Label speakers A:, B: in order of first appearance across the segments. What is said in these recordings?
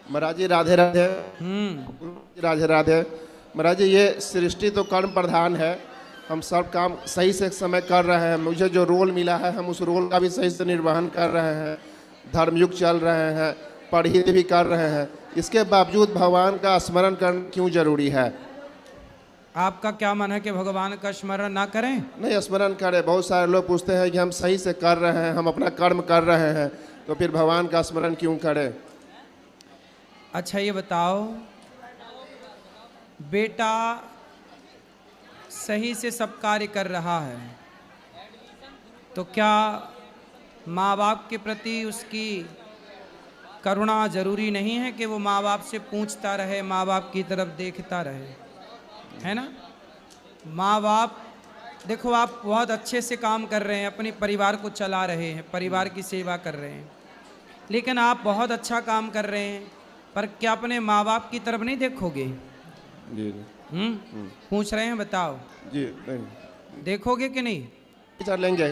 A: महाराज जी राधे राधे। राधे राधे। महाराज जी ये सृष्टि तो कर्म प्रधान है, हम सब काम सही से समय कर रहे हैं, मुझे जो रोल मिला है हम उस रोल का भी सही से निर्वहन कर रहे हैं, धर्मयुग चल रहे हैं, पढ़ी भी कर रहे हैं, इसके बावजूद भगवान का स्मरण करना क्यों जरूरी है?
B: आपका क्या मन है कि भगवान का स्मरण ना करें?
A: नहीं, स्मरण करें। बहुत सारे लोग पूछते हैं कि हम सही से कर रहे हैं, हम अपना कर्म कर रहे हैं, तो फिर भगवान का स्मरण क्यों करें?
B: अच्छा ये बताओ, बेटा सही से सब कार्य कर रहा है तो क्या माँ बाप के प्रति उसकी करुणा जरूरी नहीं है कि वो माँ बाप से पूछता रहे, माँ बाप की तरफ देखता रहे, है ना? माँ बाप देखो, आप बहुत अच्छे से काम कर रहे हैं, अपने परिवार को चला रहे हैं, परिवार की सेवा कर रहे हैं, लेकिन आप बहुत अच्छा काम कर रहे हैं, पर क्या अपने माँ बाप की तरफ नहीं देखोगे?
A: जी
B: पूछ रहे हैं, बताओ
A: जी। नहीं
B: देखोगे कि नहीं?
A: विचार लेंगे,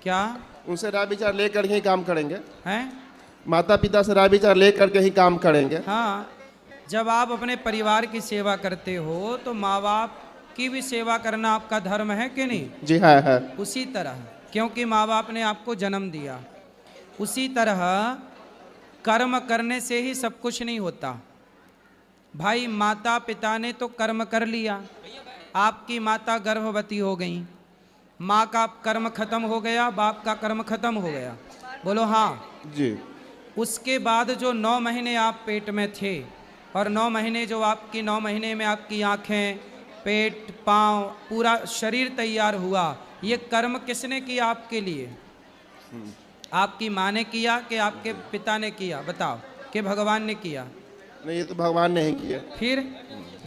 B: क्या
A: उनसे राय विचार लेकर ही काम करेंगे,
B: हैं?
A: माता पिता से राय विचार लेकर के ही काम करेंगे।
B: हाँ, जब आप अपने परिवार की सेवा करते हो तो माँ बाप की भी सेवा करना आपका धर्म है कि नहीं?
A: जी है।
B: उसी तरह, क्योंकि माँ बाप ने आपको जन्म दिया, उसी तरह कर्म करने से ही सब कुछ नहीं होता। भाई माता पिता ने तो कर्म कर लिया, आपकी माता गर्भवती हो गई, माँ का कर्म खत्म हो गया, बाप का कर्म खत्म हो गया, बोलो हाँ
A: जी।
B: उसके बाद जो 9 महीने आप पेट में थे और 9 महीने जो आपकी 9 महीने में आपकी आँखें, पेट, पाँव, पूरा शरीर तैयार हुआ, ये कर्म किसने किया आपके लिए? आपकी माँ ने किया कि आपके पिता ने किया? बताओ, कि भगवान ने किया?
A: नहीं, ये तो भगवान ने ही किया।
B: फिर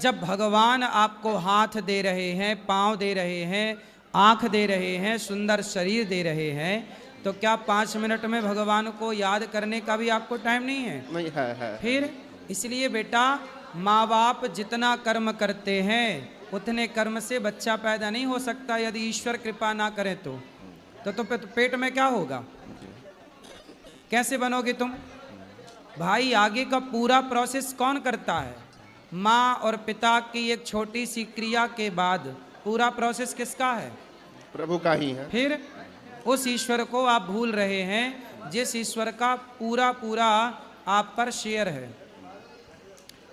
B: जब भगवान आपको हाथ दे रहे हैं, पाँव दे रहे हैं, आँख दे रहे हैं, सुंदर शरीर दे रहे हैं, तो क्या 5 मिनट में भगवान को याद करने का भी आपको टाइम नहीं है?
A: नहीं है।
B: फिर इसलिए बेटा, माँ बाप जितना कर्म करते हैं उतने कर्म से बच्चा पैदा नहीं हो सकता, यदि ईश्वर कृपा ना करे तो पेट में क्या होगा? कैसे बनोगे तुम? भाई आगे का पूरा प्रोसेस कौन करता है? माँ और पिता की एक छोटी सी क्रिया के बाद पूरा प्रोसेस किसका है?
A: प्रभु का ही है।
B: फिर उस ईश्वर को आप भूल रहे हैं जिस ईश्वर का पूरा पूरा आप पर शेयर है।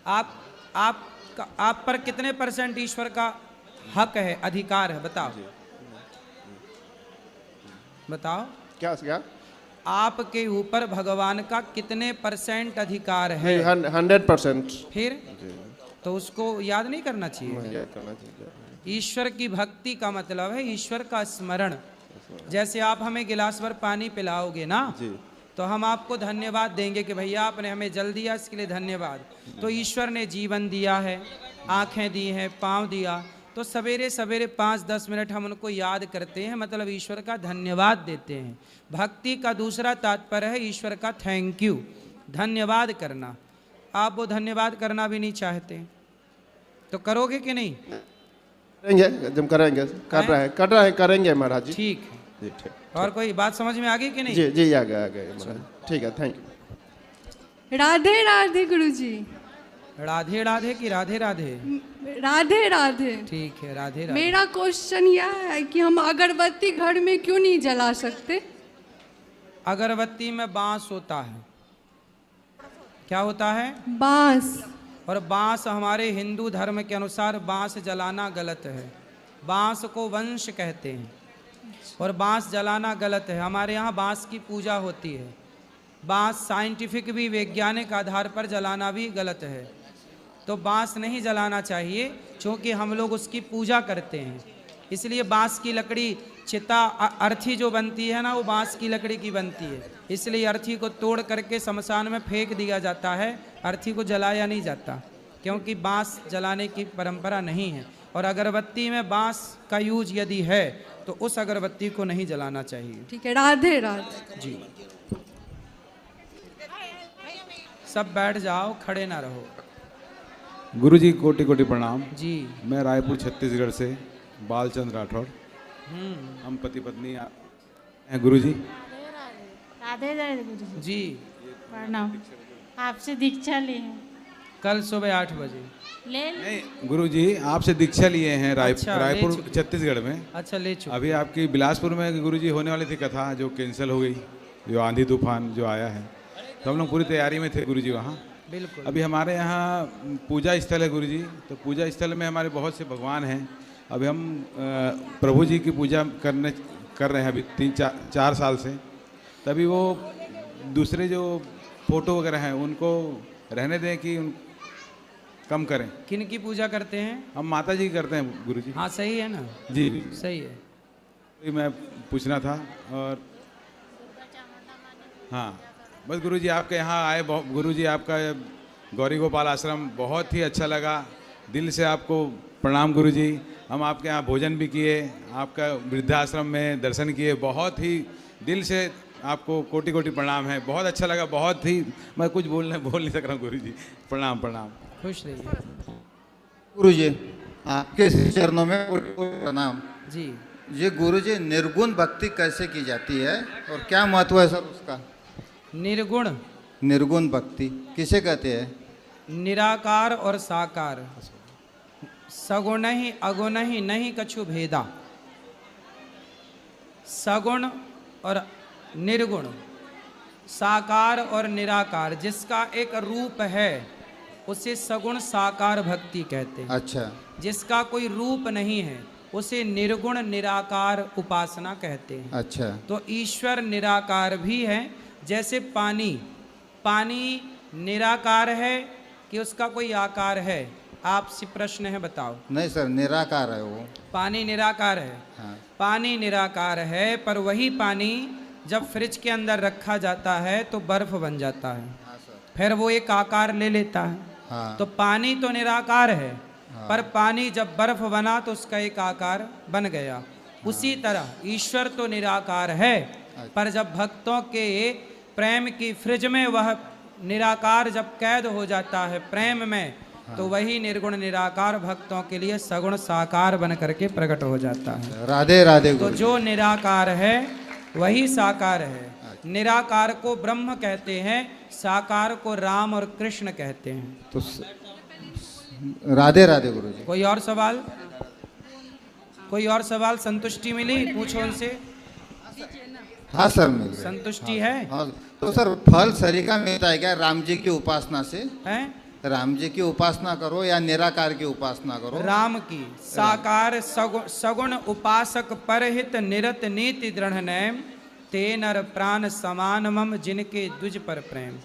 B: आप पर कितने % ईश्वर का हक है, अधिकार है? बताओ बताओ।
A: क्या?
B: आपके ऊपर भगवान का कितने % अधिकार है?
A: 100%।
B: फिर तो उसको याद नहीं करना चाहिए? ईश्वर की भक्ति का मतलब है ईश्वर का स्मरण। जैसे आप हमें गिलास भर पानी पिलाओगे ना जी, तो हम आपको धन्यवाद देंगे कि भैया आपने हमें जल दिया, इसके लिए धन्यवाद। तो ईश्वर ने जीवन दिया है, आंखें दी हैं, पाँव दिया, तो सवेरे सवेरे 5-10 मिनट हम उनको याद करते हैं, मतलब ईश्वर का धन्यवाद देते हैं। भक्ति का दूसरा तात्पर्य है ईश्वर का थैंक यू, धन्यवाद करना। आप वो धन्यवाद करना भी नहीं चाहते तो करोगे कि नहीं?
A: करेंगे, जब करेंगे, कर रहे हैं, करेंगे महाराज जी।
B: ठीक है
A: जी, ठीक।
B: और कोई बात समझ में आ गई कि नहीं?
A: जी जी, आ गए महाराज। ठीक है, थैंक यू।
C: राधे राधे गुरुजी।
B: राधे राधे की राधे राधे?
C: राधे राधे।
B: ठीक है, राधे राधे।
C: मेरा क्वेश्चन यह है कि हम अगरबत्ती घर में क्यों नहीं जला सकते?
B: अगरबत्ती में बांस होता है। क्या होता है?
C: बांस।
B: और बांस हमारे हिंदू धर्म के अनुसार बांस जलाना गलत है। बांस को वंश कहते हैं और बांस जलाना गलत है। हमारे यहाँ बांस की पूजा होती है। बांस साइंटिफिक भी, वैज्ञानिक आधार पर जलाना भी गलत है। तो बांस नहीं जलाना चाहिए क्योंकि हम लोग उसकी पूजा करते हैं। इसलिए बांस की लकड़ी, चिता, अर्थी जो बनती है ना, वो बांस की लकड़ी की बनती है। इसलिए अर्थी को तोड़ करके शमशान में फेंक दिया जाता है, अर्थी को जलाया नहीं जाता, क्योंकि बांस जलाने की परंपरा नहीं है। और अगरबत्ती में बांस का यूज यदि है तो उस अगरबत्ती को नहीं जलाना चाहिए।
C: ठीक है, राधे राधे
B: जी। सब बैठ जाओ, खड़े ना रहो।
D: गुरुजी कोटि कोटि प्रणाम
B: जी।
D: मैं रायपुर छत्तीसगढ़ से बालचंद राठौड़, हम पति पत्नी हैं गुरुजी।
E: राधे राधे गुरुजी
B: जी।
E: प्रणाम। आपसे दीक्षा ली है।
B: कल सुबह 8 बजे।
E: ले
D: नहीं गुरुजी, आपसे दीक्षा लिए हैं
B: अच्छा, ले
D: रायपुर
B: चुके।
D: छत्तीसगढ़ में।
B: अच्छा, ले चुके।
D: अभी आपकी बिलासपुर में गुरुजी होने वाली थी कथा, जो कैंसिल हो गई, जो आंधी तूफान जो आया है, तो हम लोग पूरी तैयारी में थे गुरुजी वहाँ।
B: बिल्कुल।
D: अभी हमारे यहाँ पूजा स्थल है गुरुजी, तो पूजा स्थल में हमारे बहुत से भगवान हैं। अभी हम प्रभु जी की पूजा कर रहे हैं अभी 3-4 साल से। तभी वो दूसरे जो फोटो वगैरह हैं उनको रहने दें कि कम करें।
B: किन की पूजा करते हैं?
D: हम माता जी की करते हैं गुरुजी।
B: हाँ, सही है ना?
D: जी
B: सही है।
D: ये मैं पूछना था। और हाँ, बस गुरुजी आपके यहाँ आए, गुरुजी आपका गौरी गोपाल आश्रम बहुत ही अच्छा लगा। दिल से आपको प्रणाम गुरुजी। हम आपके यहाँ भोजन भी किए, आपका वृद्धाश्रम में दर्शन किए, बहुत ही दिल से आपको कोटि कोटि प्रणाम है। बहुत अच्छा लगा, बहुत ही, मैं कुछ बोल नहीं सक रहा हूँ गुरुजी। प्रणाम प्रणाम।
B: खुश रहिए
F: गुरुजी, आपके चरणों में प्रणाम
B: जी।
F: जी। गुरुजी, निर्गुण भक्ति कैसे की जाती है और क्या महत्व है सर उसका?
B: निर्गुण,
F: निर्गुण भक्ति किसे कहते हैं?
B: निराकार और साकार, सगुण ही अगुण ही नहीं कछु भेदा। सगुण और निर्गुण, साकार और निराकार, जिसका एक रूप है उसे सगुण साकार भक्ति कहते हैं।
F: अच्छा।
B: जिसका कोई रूप नहीं है उसे निर्गुण निराकार उपासना कहते हैं।
F: अच्छा।
B: तो ईश्वर निराकार भी है। जैसे पानी, पानी निराकार है कि उसका कोई आकार है? आपसे प्रश्न है, बताओ।
F: नहीं सर, निराकार है वो।
B: पानी निराकार है।
F: हाँ।
B: पानी निराकार है, पर वही पानी जब फ्रिज के अंदर रखा जाता है तो बर्फ बन जाता है।
F: हाँ सर।
B: फिर वो एक आकार ले लेता है।
F: हाँ।
B: तो पानी तो निराकार है, पर पानी जब बर्फ बना तो उसका एक आकार बन गया। उसी तरह ईश्वर तो निराकार है, पर जब भक्तों के प्रेम की फ्रिज में वह निराकार जब कैद हो जाता है प्रेम में, तो वही निर्गुण निराकार भक्तों के लिए सगुण साकार बन करके प्रकट हो जाता है।
F: राधे राधे
B: तो
F: गुरु।
B: जो निराकार है वही साकार है। निराकार को ब्रह्म कहते हैं, साकार को राम और कृष्ण कहते हैं।
F: तो राधे राधे गुरु जी।
B: कोई और सवाल? कोई और सवाल? संतुष्टि मिली? पूछो उनसे।
F: हाँ सर, मिल गए।
B: संतुष्टि है?
F: हाँ। तो सर, फल सरीका मिलता है क्या राम जी की उपासना से?
B: हैं?
F: राम जी की उपासना करो या निराकार की उपासना करो?
B: राम की। साकार सगुण उपासक परहित निरत नीति दृढ़ नैम, ते नर प्राण समान मम जिनके दुज पर प्रेम।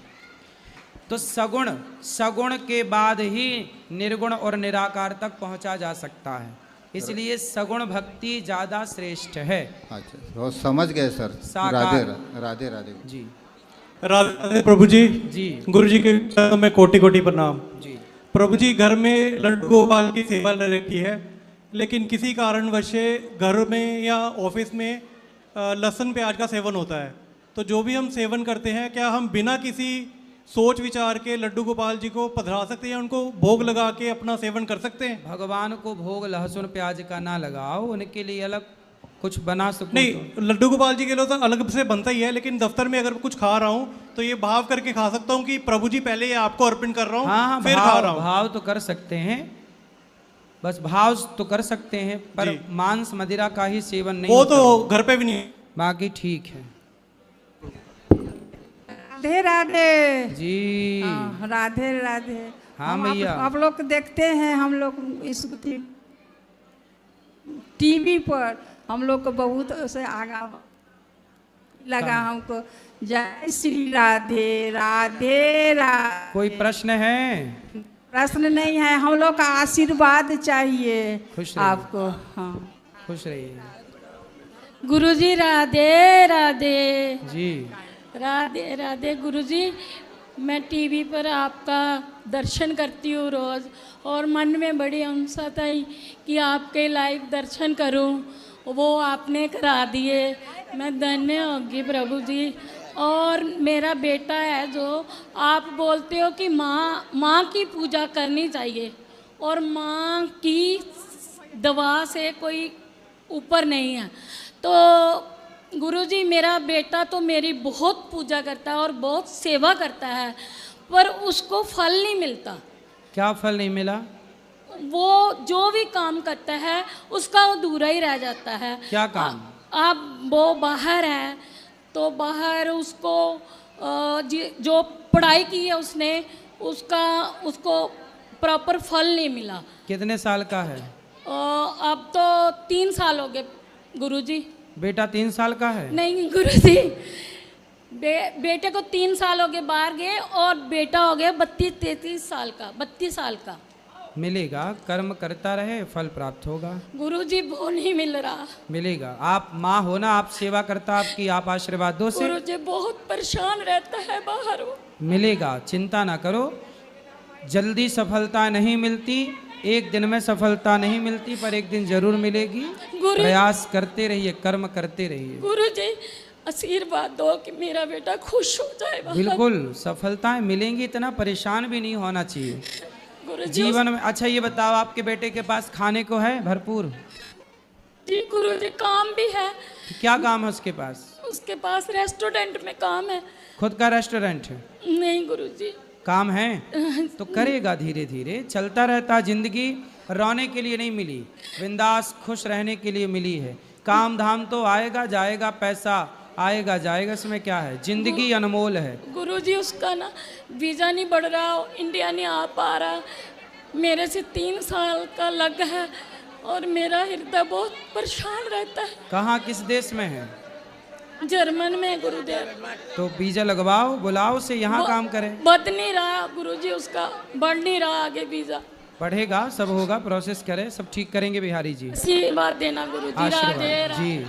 B: तो सगुण के बाद ही निर्गुण और निराकार तक पहुंचा जा सकता है, इसलिए सगुण भक्ति ज्यादा श्रेष्ठ है।
F: अच्छा, बहुत समझ गए सर।
B: साकार।
F: राधे राधे राधे
B: जी।
G: राधे प्रभु जी।
B: जी।
G: गुरु जी के चरणों में कोटि कोटि प्रणाम।
B: जी।
G: प्रभु जी, घर में लड्डू गोपाल की सेवा ले रखी है, लेकिन किसी कारणवश घर में या ऑफिस में लहसुन प्याज का सेवन होता है। तो जो भी हम सेवन करते हैं, क्या हम बिना किसी सोच विचार के लड्डू गोपाल जी को पधरा सकते हैं, उनको भोग लगा के अपना सेवन कर सकते हैं?
B: भगवान को भोग लहसुन प्याज का ना लगाओ, उनके लिए अलग कुछ बना सको।
G: नहीं, लड्डू गोपाल जी के लिए तो अलग से बनता ही है, लेकिन दफ्तर में अगर कुछ खा रहा हूँ तो ये भाव करके खा सकता हूँ कि प्रभु जी पहले ये आपको अर्पण कर रहा हूँ।
B: हाँ,
G: फिर खा रहा हूँ।
B: भाव तो कर सकते हैं, बस भाव तो कर सकते हैं, पर मांस मदिरा का ही सेवन नहीं।
G: वो तो घर पे भी नहीं।
B: बाकी ठीक है।
H: राधे राधे
B: जी।
H: हाँ, राधे राधे।
B: हाँ
H: हम
B: मैया।
H: आप लोग देखते हैं, हम लोग इस टीवी पर हम लोग को बहुत से आगा लगा हमको। जय श्री राधे राधे राधे।
B: कोई प्रश्न है?
H: प्रश्न नहीं है, हम लोग का आशीर्वाद चाहिए
B: खुश रहिए।
H: आपको। हाँ,
B: खुश रहिए
E: गुरुजी। राधे राधे।
B: जी।
E: राधे राधे गुरुजी। मैं टीवी पर आपका दर्शन करती हूँ रोज़, और मन में बड़ी अंसा था कि आपके लाइव दर्शन करूँ, वो आपने करा दिए। मैं धन्य होगी प्रभु जी। और मेरा बेटा है, जो आप बोलते हो कि माँ की पूजा करनी चाहिए, और माँ की दवा से कोई ऊपर नहीं है। तो गुरुजी, मेरा बेटा तो मेरी बहुत पूजा करता है और बहुत सेवा करता है, पर उसको फल नहीं मिलता।
B: क्या फल नहीं मिला?
E: वो जो भी काम करता है उसका अधूरा ही रह जाता है।
B: क्या काम?
E: अब वो बाहर है तो बाहर उसको जो पढ़ाई की है उसने उसको प्रॉपर फल नहीं मिला।
B: कितने साल का है?
E: अब तो 3 साल हो गए गुरुजी।
B: बेटा 3 साल का है?
E: नहीं गुरुजी, बेटे को 3 साल हो गए बाहर गए और बेटा हो गया 32-33 साल का, 32 साल का।
B: मिलेगा, कर्म करता रहे फल प्राप्त होगा।
E: गुरुजी वो नहीं मिल रहा।
B: मिलेगा। आप माँ हो ना, आप सेवा करता आपकी, आप आशीर्वाद दो से।
E: गुरुजी बहुत परेशान रहता है बाहर वो।
B: मिलेगा, चिंता ना करो। जल्दी सफलता नहीं मिलती, एक दिन में सफलता नहीं मिलती, पर एक दिन जरूर मिलेगी। प्रयास करते रहिए, कर्म करते रहिए।
E: गुरुजी आशीर्वाद दो कि मेरा बेटा खुश हो जाए बाहर।
B: बिल्कुल सफलताएं मिलेंगी, इतना परेशान भी नहीं होना चाहिए जीवन में। अच्छा ये बताओ, आपके बेटे के पास खाने को है भरपूर?
E: जी गुरुजी काम भी है।
B: क्या काम है उसके पास?
E: उसके पास रेस्टोरेंट में काम है।
B: खुद का रेस्टोरेंट है?
E: नहीं गुरुजी।
B: काम है तो करेगा, धीरे धीरे चलता रहता। जिंदगी रोने के लिए नहीं मिली, बिंदास खुश रहने के लिए मिली है। काम धाम तो आएगा जाएगा, पैसा आएगा जाएगा, इसमें क्या है, जिंदगी अनमोल है।
E: गुरुजी उसका ना वीज़ा नहीं बढ़ रहा, इंडिया नहीं आ पा रहा। मेरे से 3 साल का लग है और मेरा हृदय बहुत परेशान रहता है।
B: कहाँ, किस देश में है?
E: जर्मन में गुरुदेव।
B: तो वीजा लगवाओ, बुलाओ से यहाँ काम करे।
E: बढ़ नहीं रहा गुरुजी, उसका बढ़ नहीं रहा आगे वीज़ा।
B: बढ़ेगा, सब होगा, प्रोसेस करे, सब ठीक करेंगे बिहारी जी।
E: आशीर्वाद देना गुरुजी।
B: आशीर्वाद जी।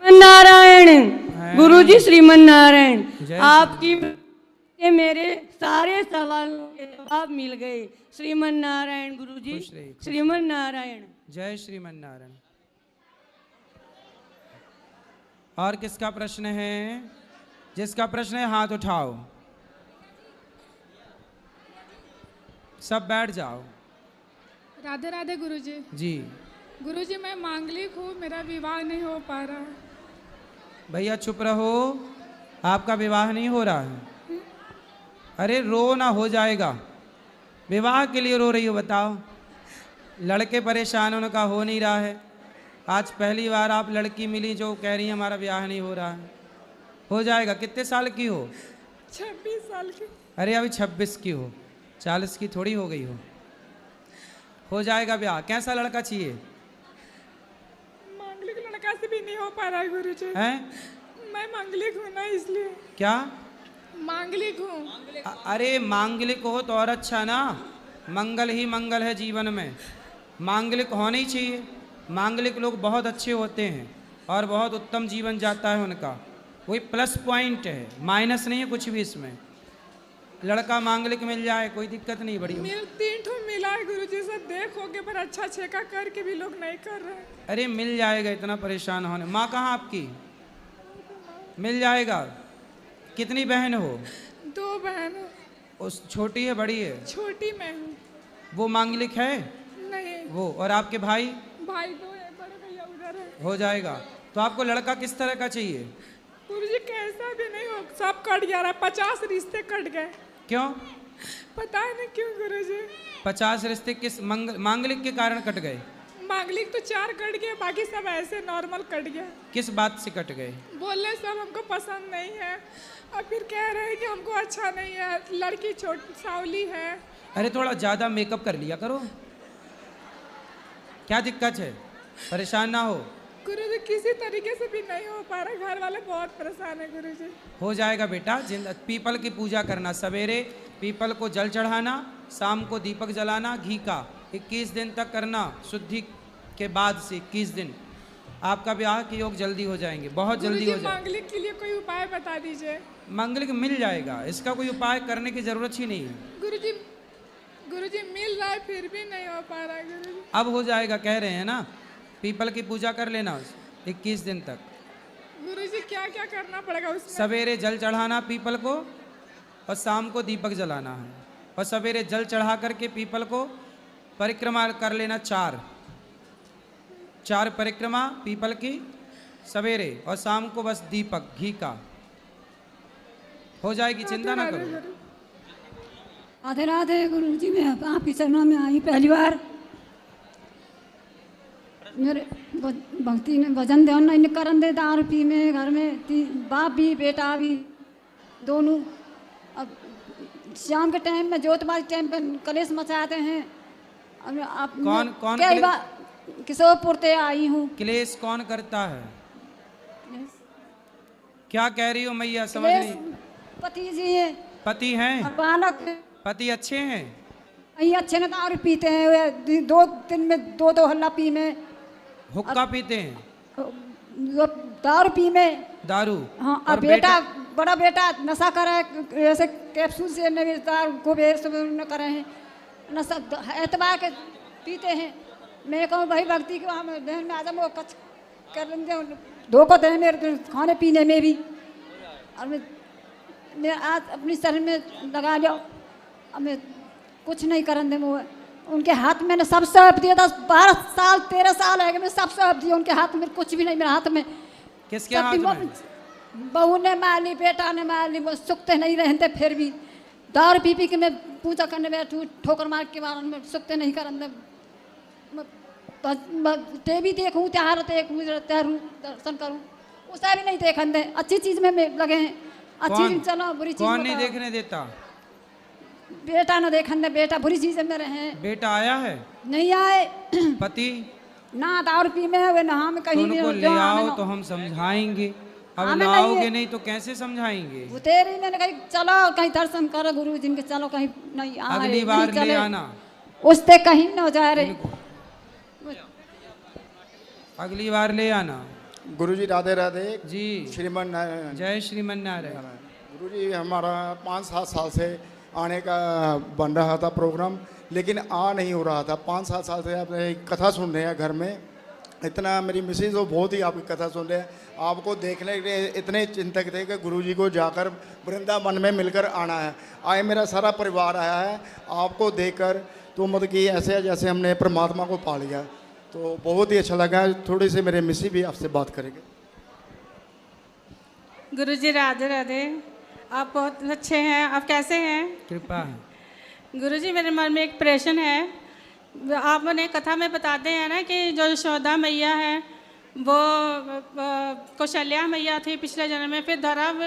I: नारायण गुरुजी, श्रीमन नारायण, आपकी मेरे सारे सवालों के जवाब मिल गए। श्रीमन नारायण गुरुजी, श्रीमन नारायण।
B: जय श्रीमन नारायण। और किसका प्रश्न है? जिसका प्रश्न है हाथ उठाओ। सब बैठ जाओ।
J: राधे राधे गुरुजी।
B: जी
J: गुरुजी, मैं मांगलिक हूँ, मेरा विवाह नहीं हो पा रहा।
B: भैया चुप रहो, आपका विवाह नहीं हो रहा है? अरे रो ना, हो जाएगा। विवाह के लिए रो रही हो बताओ? लड़के परेशान, उनका हो नहीं रहा है। आज पहली बार आप लड़की मिली जो कह रही है हमारा ब्याह नहीं हो रहा है। हो जाएगा। कितने साल की हो?
J: 26 साल की।
B: अरे अभी 26 की हो, 40 की थोड़ी हो गई हो जाएगा ब्याह। कैसा लड़का चाहिए?
J: मांगलिक लड़का से भी नहीं हो पा रहा है गुरुजी।
B: हैं?
J: मैं मांगलिक हूँ ना, इसलिए।
B: क्या
J: मांगलिक हूँ?
B: अरे मांगलिक हो तो और अच्छा ना, मंगल ही मंगल है जीवन में, मांगलिक होना ही चाहिए। मांगलिक लोग बहुत अच्छे होते हैं और बहुत उत्तम जीवन जाता है उनका, वही प्लस पॉइंट है, माइनस नहीं है कुछ भी इसमें। लड़का मांगलिक मिल जाए कोई दिक्कत नहीं। बड़ी
J: 3 ठो मिला है गुरुजी, सब देखोगे, पर अच्छा छेका करके भी लोग नहीं कर रहे।
B: अरे मिल जाएगा, इतना परेशान होने। माँ कहाँ आपकी? मिल जाएगा। कितनी बहन हो?
J: 2 बहन।
B: उस छोटी है बड़ी है?
J: छोटी मैं हूँ।
B: वो मांगलिक है?
J: नहीं।
B: वो और आपके भाई?
J: भाई 2 है, बड़े भैया उधर है।
B: हो जाएगा। तो आपको लड़का किस तरह का चाहिए?
J: गुरुजी कैसा भी नहीं हो, सब कट गया रहा, 50 रिश्ते कट गए।
B: क्यों?
J: पता नहीं क्यों गुरुजी।
B: 50 रिश्ते किस मांगलिक के कारण कट गए?
J: मांगलिक तो 4 कट गए, बाकी सब ऐसे नॉर्मल कट गया।
B: किस बात से कट गए?
J: बोले सब हमको पसंद नहीं है और फिर कह रहे हैं कि हमको अच्छा नहीं है, लड़की छोटी सावली है।
B: अरे थोड़ा ज़्यादा मेकअप कर लिया करो, क्या दिक्कत है? परेशान ना हो।
J: गुरुजी किसी तरीके से भी नहीं हो पा रहा, घर वाले बहुत परेशान है गुरुजी।
B: हो जाएगा बेटा। पीपल की पूजा करना, सवेरे पीपल को जल चढ़ाना, शाम को दीपक जलाना घी का, 21 दिन तक करना। शुद्धि के बाद से 21 दिन आपका ब्याह के योग जल्दी हो जाएंगे, बहुत जल्दी हो जाएगा।
J: मांगलिक के लिए कोई उपाय बता दीजिए।
B: मांगलिक मिल जाएगा, इसका कोई उपाय करने की जरूरत ही नहीं है।
J: गुरुजी मिल रहा है फिर भी नहीं हो पा रहा है गुरुजी।
B: अब हो जाएगा, कह रहे हैं ना, पीपल की पूजा कर लेना 21 दिन तक।
J: गुरुजी क्या क्या करना पड़ेगा उसमें?
B: सवेरे जल चढ़ाना पीपल को और शाम को दीपक जलाना है। और सवेरे जल चढ़ा करके पीपल को परिक्रमा कर लेना 4 परिक्रमा पीपल की सवेरे, और शाम को बस दीपक घी का। हो जाएगी, चिंता ना करो।
K: राधे राधे गुरु जी, मैं आपकी चरणों में आई पहली बार। मेरे भक्ति ने भजन दे नहीं करन दे, दारू पी में घर में बाप भी बेटा भी दोनों। अब शाम के टाइम में जोतबाजी टाइम पे कलेश मचाते हैं। अब आप
B: कौन
K: किशोरपुर से आई हूँ।
B: क्लेश कौन करता है? क्या कह रही हो मैया, समझ नहीं।
K: पति जी है।
B: पति हैं?
K: और बालक है।
B: पति अच्छे हैं?
K: ये अच्छे ने दारू पीते हैं, वे 2 दिन में 2 हल्ला पी में।
B: हुक्का पीते हैं?
K: दारू पी में।
B: दारू?
K: हाँ। और बेटा बड़ा बेटा नशा करा है, ऐसे कैप्सूल से दारू को न करे हैं, नशा एतबार के पीते हैं। मैं कहूँ भाई भक्ति के वहाँ बहन में आजा, वो कच कर लेंगे, धोखा दे मेरे खाने पीने में भी। और मैं आज अपनी शरीर में लगा लिया, अब मैं कुछ नहीं करन दे। वो उनके हाथ में सब सौंप दिया था। 12 साल 13 साल है कि मैं सब सौंप दिया उनके हाथ में, कुछ भी नहीं मेरे हाथ में।
B: किसके हाथ में?
K: बहू ने मार ली, बेटा ने मार ली, वो सुखते नहीं रहते। फिर भी दारू पी पी के मैं पूजा करने बैठू, ठोकर मार के बारे में सुखते नहीं करन दे। टीवी देखूँ, त्योहार देखूँ, दर्शन करूँ, उसे भी नहीं देखन दे। अच्छी चीज में लगे हैं, अच्छी चीज चलो, बुरी चीज
B: कौन नहीं देखने देता?
K: बेटा न देखन दे, बेटा बुरी चीज में रहे।
B: बेटा आया है?
K: नहीं आए।
B: पति
K: ना दारू पी में हुए, ना हम कहीं
B: नहीं। उनको ले आओ तो हम समझाएंगे। अब ना आओगे नहीं तो कैसे समझाएंगे?
K: वो तेरी मैंने कही चलो कहीं दर्शन करो गुरु जी के, चलो कहीं नहीं आए।
B: अगली बार ले आना।
K: उससे कहीं न जा रहे,
B: अगली बार ले आना।
A: गुरुजी राधे राधे
B: जी।
A: श्रीमन नारायण।
B: जय श्रीमन नारायण।
A: गुरुजी हमारा 5-7 साल से आने का बन रहा था प्रोग्राम, लेकिन आ नहीं हो रहा था। 5-7 साल से आप कथा सुन रहे हैं घर में, इतना मेरी मिसेज वो बहुत ही आपकी कथा सुन रहे हैं। आपको देखने के लिए इतने चिंतक थे कि गुरुजी को जाकर वृंदावन में मिलकर आना है। आए मेरा सारा परिवार आया है आपको देखकर, तो मतलब कि ऐसे जैसे हमने परमात्मा को पा लिया, तो बहुत ही अच्छा लगा। थोड़ी सी मेरे मिसी भी आपसे बात करेंगे।
L: गुरुजी राधे राधे, आप बहुत अच्छे हैं, आप कैसे हैं?
B: कृपा है।
L: गुरुजी मेरे मन में एक प्रश्न है। आपने कथा में बताते हैं ना कि जो यशोदा मैया है वो कौशल्या मैया थी पिछले जन्म में, फिर धर्म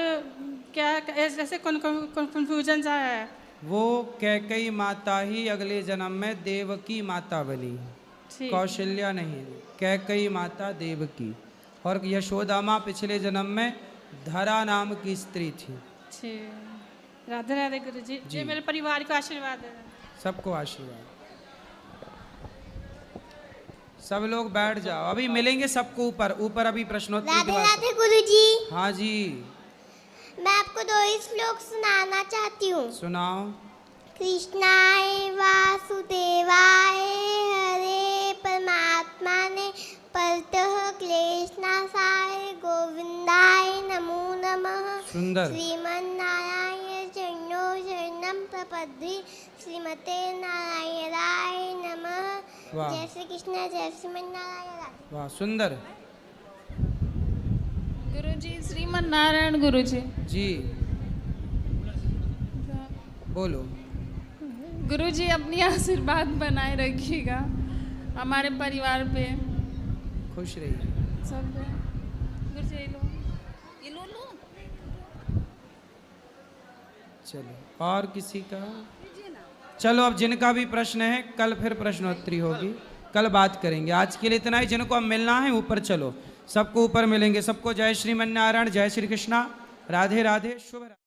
L: क्या ऐसे कन्फ्यूजन सा है।
B: वो कैकई माता ही अगले जन्म में देवकी माता बनी, कौशल्या नहीं, कैकई माता देवकी। और यशोदा माँ पिछले जन्म में धरा नाम की स्त्री थी।
L: राधे राधे गुरुजी जी, मेरे परिवार का आशीर्वाद है।
B: सबको आशीर्वाद। सब लोग बैठ जाओ, अभी मिलेंगे सबको ऊपर ऊपर। अभी प्रश्नोत्तरी।
M: राधे राधे गुरुजी।
B: हाँ जी।
M: मैं आपको 2 श्लोक सुनाना चाहती हूँ।
B: सुनाओ।
M: कृष्णाय वासुदेवाय हरे परमात्मने परतः क्लेशनाशाय गोविंदाय नमो नमः।
B: सुंदर।
M: श्रीमन्नारायण चरणो शरणं प्रपद्ये श्रीमते नारायणाय नमः। जय श्री कृष्ण, जय श्रीमन्नारायण।
B: वाह सुंदर।
L: गुरुजी श्रीमन्नारायण गुरुजी
B: जी बोलो।
L: गुरुजी अपनी आशीर्वाद बनाए रखिएगा हमारे परिवार पे,
B: खुश रहिए
L: सब। गुरुजी ये लो
B: चलो। और किसी का? चलो अब जिनका भी प्रश्न है कल फिर प्रश्नोत्तरी होगी, कल बात करेंगे। आज के लिए इतना ही। जिनको अब मिलना है ऊपर चलो, सबको ऊपर मिलेंगे। सबको जय श्रीमन नारायण, जय श्री कृष्णा, राधे राधे, शुभ राधे।